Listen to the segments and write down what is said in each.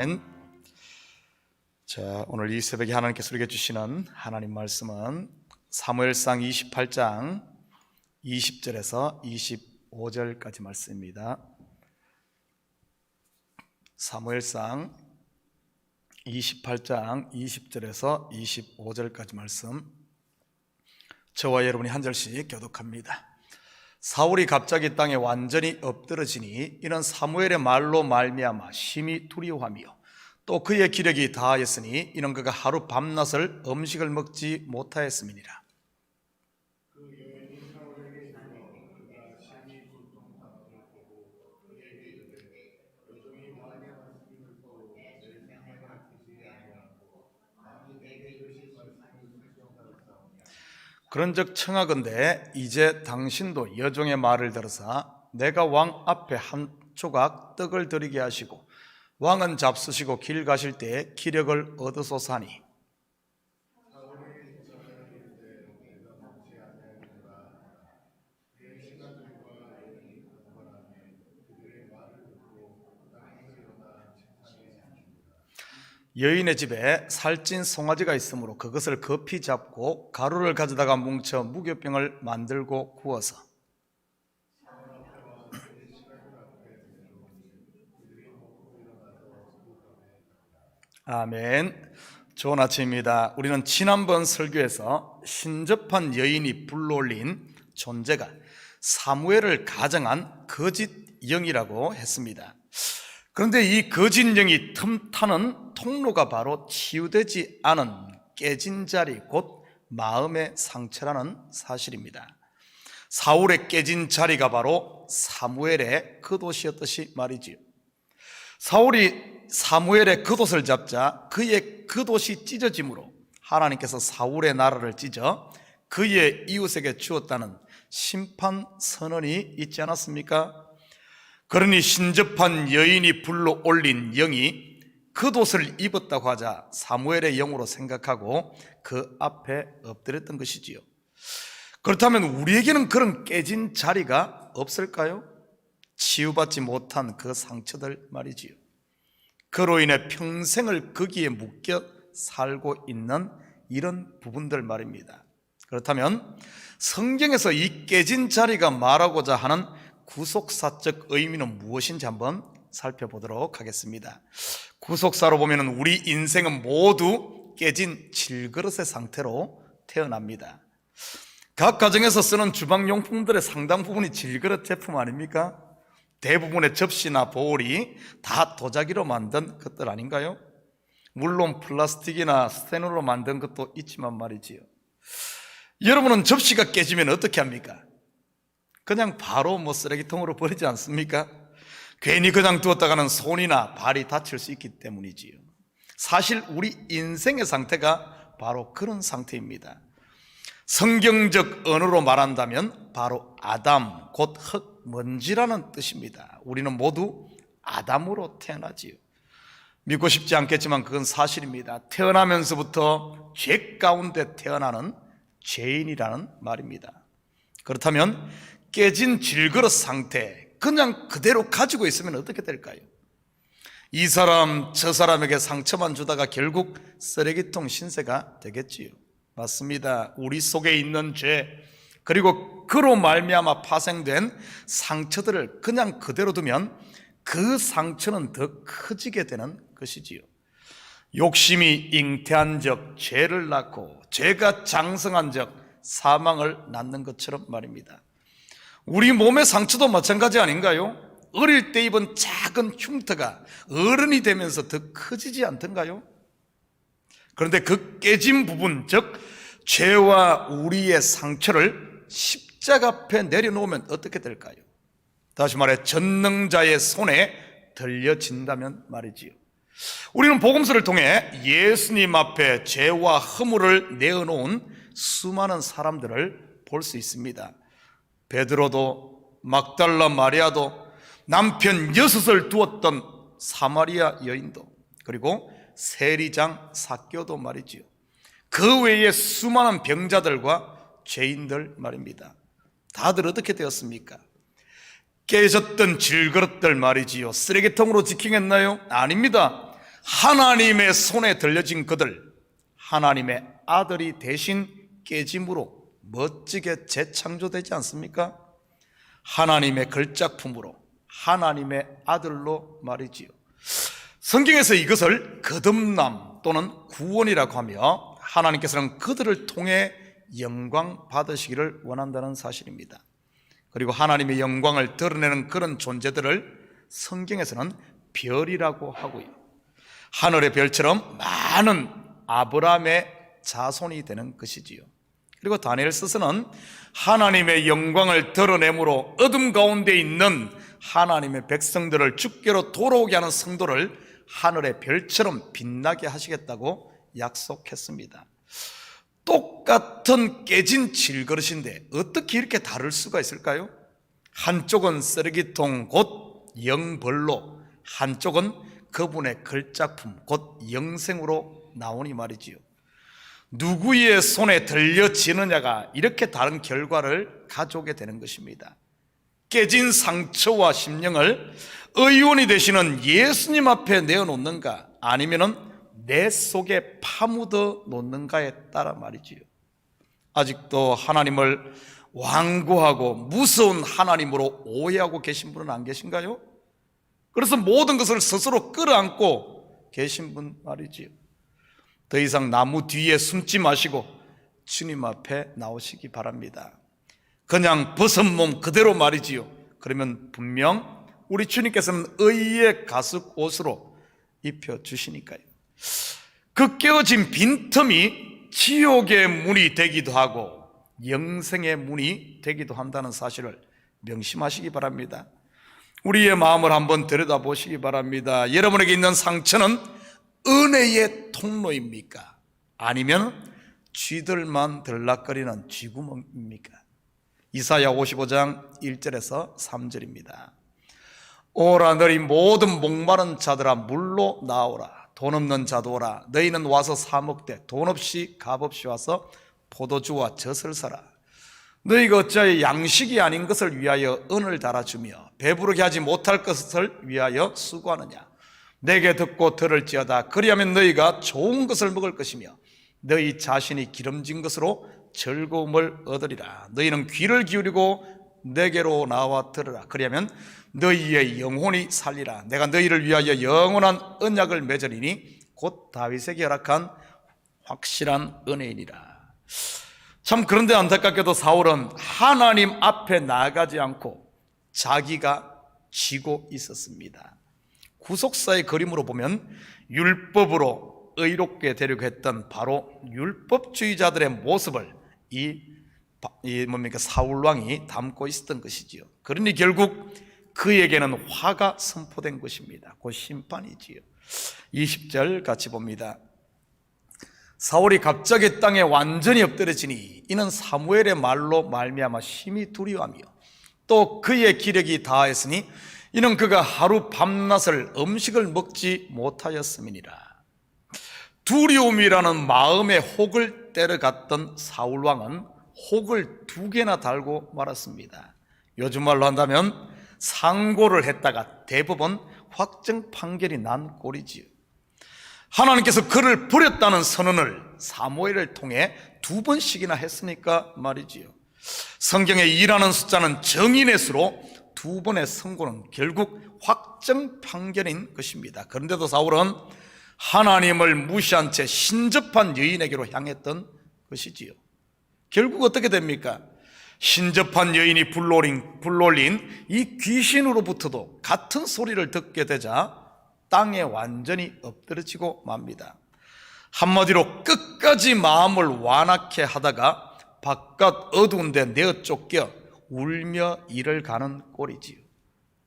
아멘. 자, 오늘 이 새벽에 하나님께서 우리에게 주시는 하나님 말씀은 사무엘상 28장 20절에서 25절까지 말씀입니다. 사무엘상 28장 20절에서 25절까지 말씀, 저와 여러분이 한 절씩 교독합니다. 사울이 갑자기 땅에 완전히 엎드러지니 이는 사무엘의 말로 말미암아 심히 두려워하며 또 그의 기력이 다하였으니 이는 그가 하루 밤낮을 음식을 먹지 못하였음이니라. 그런즉 청하건대 이제 당신도 여종의 말을 들으사 내가 왕 앞에 한 조각 떡을 드리게 하시고 왕은 잡수시고 길 가실 때에 기력을 얻으소서 하니, 여인의 집에 살찐 송아지가 있으므로 그것을 급히 잡고 가루를 가져다가 뭉쳐 무교병을 만들고 구워서 아멘. 좋은 아침입니다. 우리는 지난번 설교에서 신접한 여인이 불러올린 존재가 사무엘을 가정한 거짓 영이라고 했습니다. 그런데 이 거짓 영이 틈타는 통로가 바로 치유되지 않은 깨진 자리, 곧 마음의 상처라는 사실입니다. 사울의 깨진 자리가 바로 사무엘의 겉옷이었듯이 말이지요. 사울이 사무엘의 겉옷을 잡자 그의 겉옷이 찢어짐으로 하나님께서 사울의 나라를 찢어 그의 이웃에게 주었다는 심판 선언이 있지 않았습니까? 그러니 신접한 여인이 불러 올린 영이 겉옷을 입었다고 하자 사무엘의 영으로 생각하고 그 앞에 엎드렸던 것이지요. 그렇다면 우리에게는 그런 깨진 자리가 없을까요? 치유받지 못한 그 상처들 말이지요. 그로 인해 평생을 거기에 묶여 살고 있는 이런 부분들 말입니다. 그렇다면 성경에서 이 깨진 자리가 말하고자 하는 구속사적 의미는 무엇인지 한번 살펴보도록 하겠습니다. 구속사로 보면 우리 인생은 모두 깨진 질그릇의 상태로 태어납니다. 각 가정에서 쓰는 주방용품들의 상당 부분이 질그릇 제품 아닙니까? 대부분의 접시나 보울이 다 도자기로 만든 것들 아닌가요? 물론 플라스틱이나 스테인으로 만든 것도 있지만 말이지요. 여러분은 접시가 깨지면 어떻게 합니까? 그냥 바로 쓰레기통으로 버리지 않습니까? 괜히 그냥 두었다가는 손이나 발이 다칠 수 있기 때문이지요. 사실 우리 인생의 상태가 바로 그런 상태입니다. 성경적 언어로 말한다면 바로 아담, 곧 흙, 먼지라는 뜻입니다. 우리는 모두 아담으로 태어나지요. 믿고 싶지 않겠지만 그건 사실입니다. 태어나면서부터 죄 가운데 태어나는 죄인이라는 말입니다. 그렇다면 깨진 질그릇 상태 그냥 그대로 가지고 있으면 어떻게 될까요? 이 사람 저 사람에게 상처만 주다가 결국 쓰레기통 신세가 되겠지요. 맞습니다. 우리 속에 있는 죄, 그리고 그로 말미암아 파생된 상처들을 그냥 그대로 두면 그 상처는 더 커지게 되는 것이지요. 욕심이 잉태한 적 죄를 낳고 죄가 장성한 적 사망을 낳는 것처럼 말입니다. 우리 몸의 상처도 마찬가지 아닌가요? 어릴 때 입은 작은 흉터가 어른이 되면서 더 커지지 않던가요? 그런데 그 깨진 부분, 즉 죄와 우리의 상처를 십자가 앞에 내려놓으면 어떻게 될까요? 다시 말해 전능자의 손에 들려진다면 말이지요. 우리는 복음서를 통해 예수님 앞에 죄와 허물을 내어놓은 수많은 사람들을 볼 수 있습니다. 베드로도, 막달라 마리아도, 남편 6을 두었던 사마리아 여인도, 그리고 세리장 삭개오도 말이지요. 그 외에 수많은 병자들과 죄인들 말입니다. 다들 어떻게 되었습니까? 깨졌던 질그릇들 말이지요. 쓰레기통으로 지킹했나요? 아닙니다. 하나님의 손에 들려진 그들, 하나님의 아들이 대신 깨짐으로 멋지게 재창조되지 않습니까? 하나님의 걸작품으로, 하나님의 아들로 말이지요. 성경에서 이것을 거듭남 또는 구원이라고 하며 하나님께서는 그들을 통해 영광 받으시기를 원한다는 사실입니다. 그리고 하나님의 영광을 드러내는 그런 존재들을 성경에서는 별이라고 하고요, 하늘의 별처럼 많은 아브라함의 자손이 되는 것이지요. 그리고 다니엘서서는 하나님의 영광을 드러내므로 어둠 가운데 있는 하나님의 백성들을 주께로 돌아오게 하는 성도를 하늘의 별처럼 빛나게 하시겠다고 약속했습니다. 똑같은 깨진 질그릇인데 어떻게 이렇게 다를 수가 있을까요? 한쪽은 쓰레기통 곧 영벌로, 한쪽은 그분의 걸작품 곧 영생으로 나오니 말이지요. 누구의 손에 들려지느냐가 이렇게 다른 결과를 가져오게 되는 것입니다. 깨진 상처와 심령을 의원이 되시는 예수님 앞에 내어놓는가, 아니면은 내 속에 파묻어 놓는가에 따라 말이지요. 아직도 하나님을 완고하고 무서운 하나님으로 오해하고 계신 분은 안 계신가요? 그래서 모든 것을 스스로 끌어안고 계신 분 말이지요. 더 이상 나무 뒤에 숨지 마시고 주님 앞에 나오시기 바랍니다. 그냥 벗은 몸 그대로 말이지요. 그러면 분명 우리 주님께서는 의의 가죽 옷으로 입혀주시니까요. 그 깨어진 빈틈이 지옥의 문이 되기도 하고 영생의 문이 되기도 한다는 사실을 명심하시기 바랍니다. 우리의 마음을 한번 들여다보시기 바랍니다. 여러분에게 있는 상처는 은혜의 통로입니까? 아니면 쥐들만 들락거리는 쥐구멍입니까? 이사야 55장 1절에서 3절입니다. 오라 너희 모든 목마른 자들아 물로 나오라. 돈 없는 자도 오라. 너희는 와서 사 먹되 돈 없이 값 없이 와서 포도주와 젖을 사라. 너희가 어찌하여 양식이 아닌 것을 위하여 은을 달아주며 배부르게 하지 못할 것을 위하여 수고하느냐. 내게 듣고 들을지어다. 그리하면 너희가 좋은 것을 먹을 것이며 너희 자신이 기름진 것으로 즐거움을 얻으리라. 너희는 귀를 기울이고 내게로 나와 들으라. 그리하면 너희의 영혼이 살리라. 내가 너희를 위하여 영원한 언약을 맺으리니 곧 다윗에게 허락한 확실한 은혜이니라. 참, 그런데 안타깝게도 사울은 하나님 앞에 나가지 않고 자기가 지고 있었습니다. 구속사의 그림으로 보면 율법으로 의롭게 되려고 했던 바로 율법주의자들의 모습을 사울왕이 담고 있었던 것이지요. 그러니 결국 그에게는 화가 선포된 것입니다. 곧 심판이지요. 20절 같이 봅니다. 사울이 갑자기 땅에 완전히 엎드려지니 이는 사무엘의 말로 말미암아 심히 두려워하며 또 그의 기력이 다하였으니 이는 그가 하루 밤낮을 음식을 먹지 못하였음이니라. 두려움이라는 마음의 혹을 때려갔던 사울왕은 혹을 2개나 달고 말았습니다. 요즘 말로 한다면 상고를 했다가 대법원 확정 판결이 난 꼴이지요. 하나님께서 그를 버렸다는 선언을 사무엘을 통해 2번씩이나 했으니까 말이지요. 성경의 2라는 숫자는 정인의 수로 2번의 선고는 결국 확정 판결인 것입니다. 그런데도 사울은 하나님을 무시한 채 신접한 여인에게로 향했던 것이지요. 결국 어떻게 됩니까? 신접한 여인이 불놀린 이 귀신으로부터도 같은 소리를 듣게 되자 땅에 완전히 엎드러지고 맙니다. 한마디로 끝까지 마음을 완악해 하다가 바깥 어두운 데 내어 쫓겨 울며 일을 가는 꼴이지요.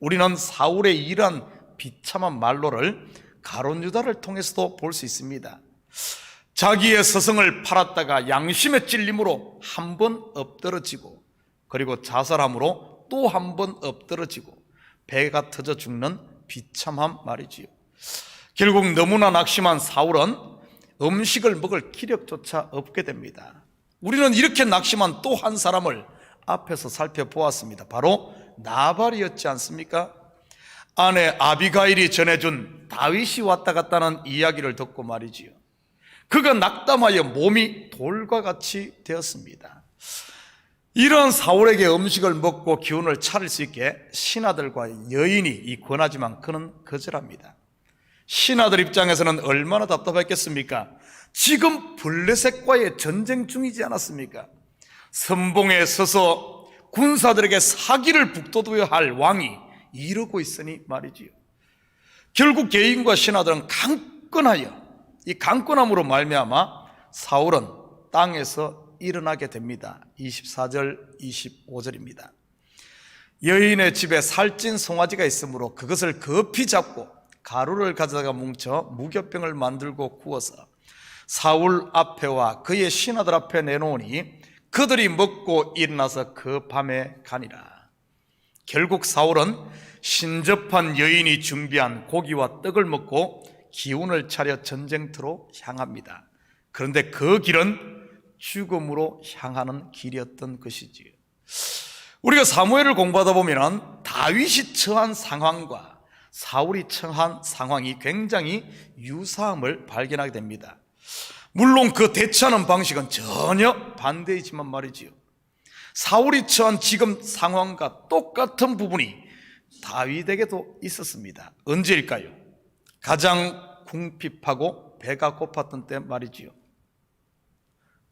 우리는 사울의 이러한 비참한 말로를 가룟 유다를 통해서도 볼 수 있습니다. 자기의 스승을 팔았다가 양심의 찔림으로 한 번 엎드러지고 그리고 자살함으로 또 한 번 엎드러지고 배가 터져 죽는 비참한 말이지요. 결국 너무나 낙심한 사울은 음식을 먹을 기력조차 없게 됩니다. 우리는 이렇게 낙심한 또 한 사람을 앞에서 살펴보았습니다. 바로 나발이었지 않습니까? 아내 아비가일이 전해준 다윗이 왔다 갔다는 이야기를 듣고 말이지요, 그가 낙담하여 몸이 돌과 같이 되었습니다. 이런 사울에게 음식을 먹고 기운을 차릴 수 있게 신하들과 여인이 권하지만 그는 거절합니다. 신하들 입장에서는 얼마나 답답했겠습니까? 지금 블레셋과의 전쟁 중이지 않았습니까? 선봉에 서서 군사들에게 사기를 북돋워야 할 왕이 이러고 있으니 말이지요. 결국 개인과 신하들은 강권하여, 이 강권함으로 말미암아 사울은 땅에서 일어나게 됩니다. 24절 25절입니다. 여인의 집에 살찐 송아지가 있으므로 그것을 급히 잡고 가루를 가져다가 뭉쳐 무교병을 만들고 구워서 사울 앞에와 그의 신하들 앞에 내놓으니 그들이 먹고 일어나서 그 밤에 가니라. 결국 사울은 신접한 여인이 준비한 고기와 떡을 먹고 기운을 차려 전쟁터로 향합니다. 그런데 그 길은 죽음으로 향하는 길이었던 것이지요. 우리가 사무엘을 공부하다 보면 다윗이 처한 상황과 사울이 처한 상황이 굉장히 유사함을 발견하게 됩니다. 물론 그 대처하는 방식은 전혀 반대이지만 말이지요, 사울이 처한 지금 상황과 똑같은 부분이 다윗에게도 있었습니다. 언제일까요? 가장 궁핍하고 배가 고팠던 때 말이지요.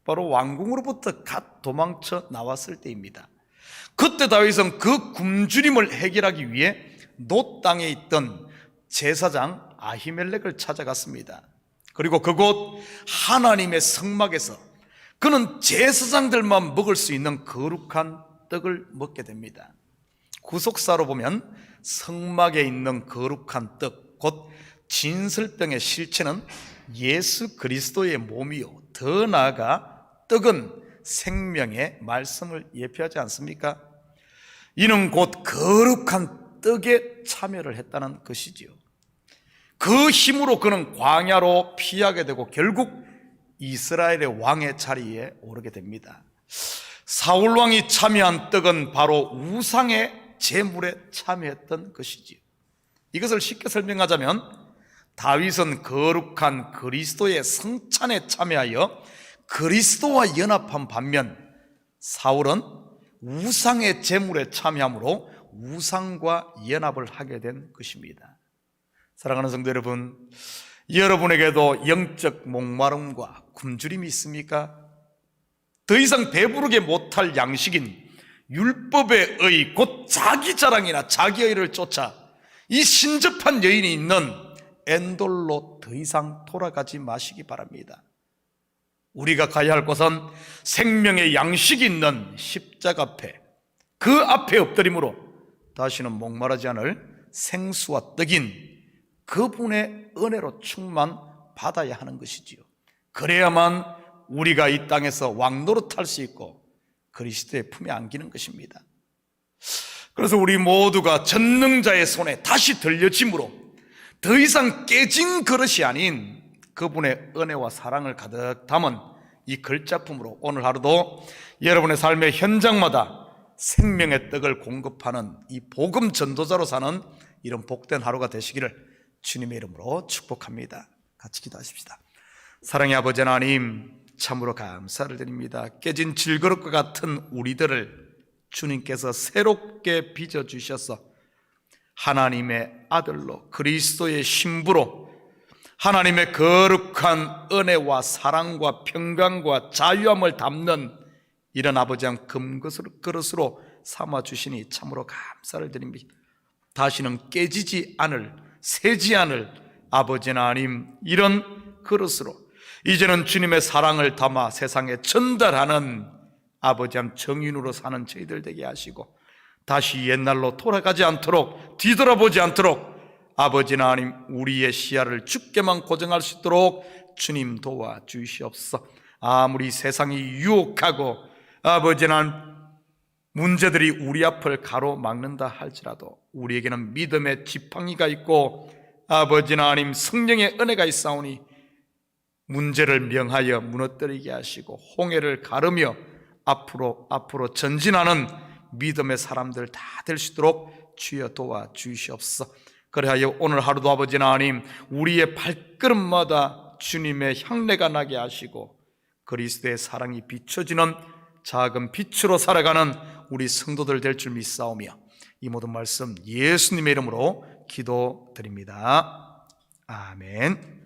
바로 왕궁으로부터 갓 도망쳐 나왔을 때입니다. 그때 다윗은 그 굶주림을 해결하기 위해 노 땅에 있던 제사장 아히멜렉을 찾아갔습니다. 그리고 그곳 하나님의 성막에서 그는 제사장들만 먹을 수 있는 거룩한 떡을 먹게 됩니다. 구속사로 보면 성막에 있는 거룩한 떡, 곧 진설병의 실체는 예수 그리스도의 몸이요, 더 나아가 떡은 생명의 말씀을 예표하지 않습니까? 이는 곧 거룩한 떡에 참여를 했다는 것이지요. 그 힘으로 그는 광야로 피하게 되고 결국 이스라엘의 왕의 자리에 오르게 됩니다. 사울 왕이 참여한 떡은 바로 우상의 제물에 참여했던 것이지요. 이것을 쉽게 설명하자면 다윗은 거룩한 그리스도의 성찬에 참여하여 그리스도와 연합한 반면 사울은 우상의 제물에 참여함으로 우상과 연합을 하게 된 것입니다. 사랑하는 성도 여러분, 여러분에게도 영적 목마름과 굶주림이 있습니까? 더 이상 배부르게 못할 양식인 율법의 의, 곧 자기 자랑이나 자기 의를 쫓아 이 신접한 여인이 있는 엔돌로 더 이상 돌아가지 마시기 바랍니다. 우리가 가야 할 곳은 생명의 양식이 있는 십자가 앞에, 그 앞에 엎드림으로 다시는 목마르지 않을 생수와 떡인 그분의 은혜로 충만 받아야 하는 것이지요. 그래야만 우리가 이 땅에서 왕노릇할 수 있고 그리스도의 품에 안기는 것입니다. 그래서 우리 모두가 전능자의 손에 다시 들려짐으로 더 이상 깨진 그릇이 아닌 그분의 은혜와 사랑을 가득 담은 이 걸작품으로 오늘 하루도 여러분의 삶의 현장마다 생명의 떡을 공급하는 이 복음 전도자로 사는 이런 복된 하루가 되시기를 주님의 이름으로 축복합니다. 같이 기도하십시다. 사랑의 아버지 하나님, 참으로 감사를 드립니다. 깨진 질그릇과 같은 우리들을 주님께서 새롭게 빚어주셔서 하나님의 아들로 그리스도의 신부로 하나님의 거룩한 은혜와 사랑과 평강과 자유함을 담는 이런 아버지 한 금그릇으로 삼아주시니 참으로 감사를 드립니다. 다시는 깨지지 않을, 새지 않을 아버지 하나님, 이런 그릇으로 이제는 주님의 사랑을 담아 세상에 전달하는 아버지 한 정인으로 사는 저희들 되게 하시고 다시 옛날로 돌아가지 않도록, 뒤돌아보지 않도록 아버지 하나님, 우리의 시야를 주께만 고정할 수 있도록 주님 도와주시옵소서. 아무리 세상이 유혹하고 아버지 하나님 문제들이 우리 앞을 가로막는다 할지라도 우리에게는 믿음의 지팡이가 있고 아버지 하나님 성령의 은혜가 있사오니 문제를 명하여 무너뜨리게 하시고 홍해를 가르며 앞으로 전진하는 믿음의 사람들 다 될 수 있도록 주여 도와주시옵소서. 그리하여 오늘 하루도 아버지 하나님 우리의 발걸음마다 주님의 향내가 나게 하시고 그리스도의 사랑이 비춰지는 작은 빛으로 살아가는 우리 성도들 될 줄 믿사오며 이 모든 말씀 예수님의 이름으로 기도드립니다. 아멘.